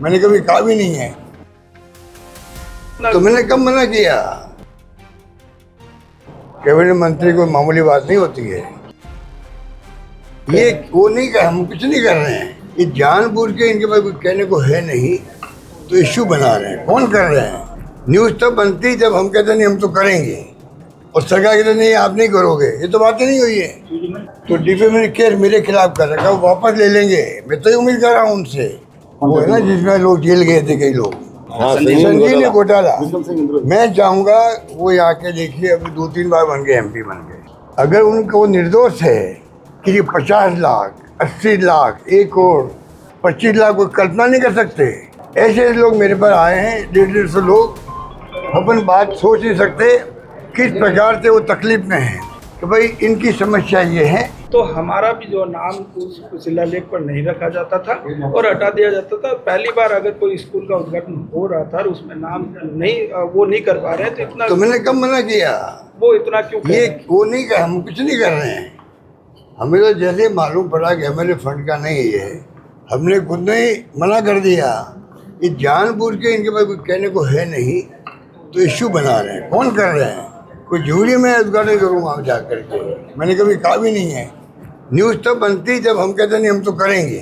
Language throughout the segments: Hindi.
मैंने कभी कहा भी नहीं है। तो मैंने कब मना किया? कैबिनेट मंत्री कोई मामूली बात नहीं होती है। ये वो नहीं कर, हम कुछ नहीं कर रहे हैं। ये जानबूझ के इनके पास कुछ कहने को है नहीं तो इश्यू बना रहे हैं। कौन कर रहे हैं? न्यूज़ तब बनती जब हम कहते नहीं हम तो करेंगे, और सरकार कहते नहीं आप नहीं करोगे। ये तो बातें नहीं हुई है। तो डिफेमेशन केस मेरे खिलाफ कर रखा, वो वापस ले लेंगे। मैं तो उम्मीद कर रहा हूँ उनसे। वो है ना जिसमें लोग जेल गए थे कई लोग, संजीवनी घोटाला। मैं चाहूँगा वो यहाँ के देखिए, अभी 2-3 बार बन गए, MP बन गए। अगर उनको वो निर्दोष है कि 50 लाख, 80 लाख, 1 करोड़, 25 लाख कोई कल्पना नहीं कर सकते। ऐसे लोग मेरे पास आए हैं, 150 लोग, अपन बात सोच नहीं सकते किस प्रकार से वो तकलीफ में हैं। तो भाई इनकी समस्या ये है। तो हमारा भी जो नाम उस शिलालेख पर नहीं रखा जाता था और हटा दिया जाता था। पहली बार अगर कोई स्कूल का उद्घाटन हो रहा था और उसमें नाम वो नहीं कर पा रहे हैं तो इतना। तो मैंने कब मना किया? वो इतना क्यों? ये वो नहीं कर, हम कुछ नहीं कर रहे हैं। हमें तो जैसे मालूम पड़ा कि हमारे फंड का नहीं है, हमने खुद ने ही मना कर दिया। ये जानबूझ के इनके पास कुछ कहने को है नहीं तो इश्यू बना रहे हैं। कौन कर रहे हैं? कोई जरूरी मैं उद्घाटन करूँगा जा करके? मैंने कभी कहा भी नहीं है। न्यूज़ तब बनती जब हम कहते नहीं हम तो करेंगे,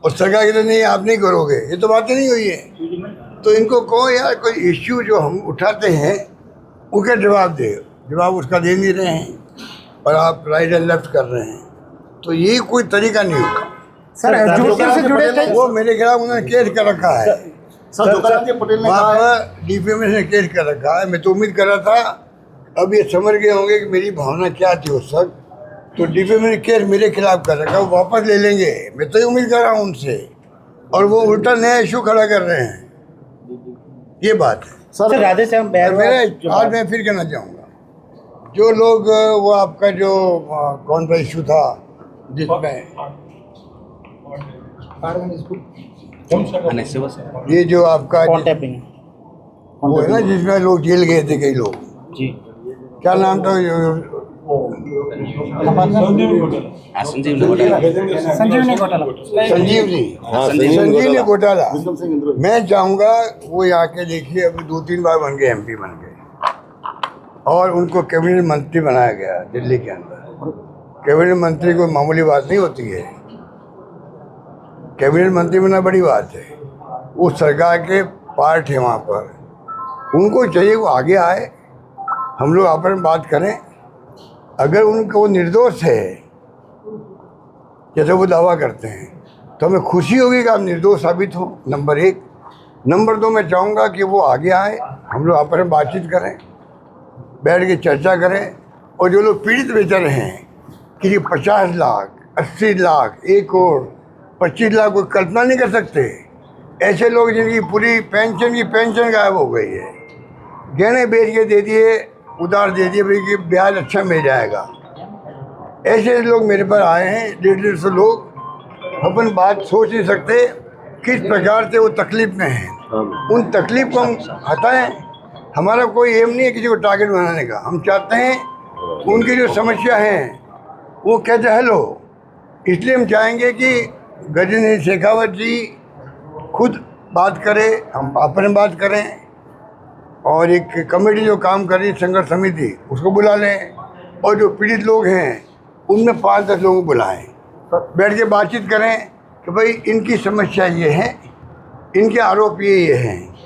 और सरकार कहते नहीं आप नहीं करोगे। ये तो बातें नहीं हुई है। तो इनको कहो यार, कोई इश्यू जो हम उठाते हैं उसका जवाब दे। जवाब उसका दे नहीं रहे हैं और आप राइट एंड लेफ्ट कर रहे हैं। तो ये कोई तरीका नहीं होगा। सर जोशी से जुड़े थे वो मेरे खिलाफ उन्होंने केस कर रखा है। पटेल ने वहाँ पर डिफेमेशन केस कर रखा है। मैं तो उम्मीद कर रहा था अब ये समझ गए होंगे कि मेरी भावना क्या थी उस वक्त। तो डिफेमेशन केस मेरे खिलाफ कर रखा, वो वापस ले लेंगे। मैं तो उम्मीद कर रहा हूँ उनसे, और वो उल्टा नया इशू खड़ा कर रहे हैं। ये बात है सर। राधे श्याम बैरवा आज मैं फिर कहना चाहूँगा, जो लोग वो आपका जो कौन सा इशू था जिसमें ये जो आपका वो है ना जिसमें लोग जेल गए थे कई लोग जी, क्या नाम था? संजीवनी घोटाला। मैं चाहूँगा वो यहाँ के देखिए, अभी 2-3 बार बन गए, MP बन गए, और उनको कैबिनेट मंत्री बनाया गया दिल्ली के अंदर। कैबिनेट मंत्री कोई मामूली बात नहीं होती है। कैबिनेट मंत्री बनना बड़ी बात है। वो सरकार के पार्ट है वहाँ पर, उनको चाहिए वो आगे आए, हम लोग आपस में बात करें। अगर उनको वो निर्दोष है जैसे वो दावा करते हैं तो हमें खुशी होगी कि आप निर्दोष साबित हो, नंबर 1। नंबर 2, मैं चाहूँगा कि वो आगे आए, हम लोग आपस में बातचीत करें, बैठ के चर्चा करें। और जो लोग पीड़ित बेचारे हैं कि 50 लाख, 80 लाख, 1 करोड़, 25 लाख कोई कल्पना नहीं कर सकते। ऐसे लोग जिनकी पूरी पेंशन गायब हो गई है, गहने बेच के दे दिए, उधार दे दिए भाई कि ब्याज अच्छा मिल जाएगा। ऐसे लोग मेरे पास आए हैं, 150 लोग। अपन बात सोच नहीं सकते किस प्रकार से वो तकलीफ में हैं। उन तकलीफ को हम हटाएं। हमारा कोई एम नहीं है किसी को टारगेट बनाने का। हम चाहते हैं उनकी जो समस्या है वो कैसे हल हो। इसलिए हम चाहेंगे कि गजेंद्र शेखावत जी खुद बात करें, हम आपस में बात करें, और एक कमेटी जो काम कर रही है संघर्ष समिति उसको बुला लें, और जो पीड़ित लोग हैं उनमें 5-10 लोगों को बुलाएं, बैठ के बातचीत करें कि भाई इनकी समस्या ये है, इनके आरोप ये हैं।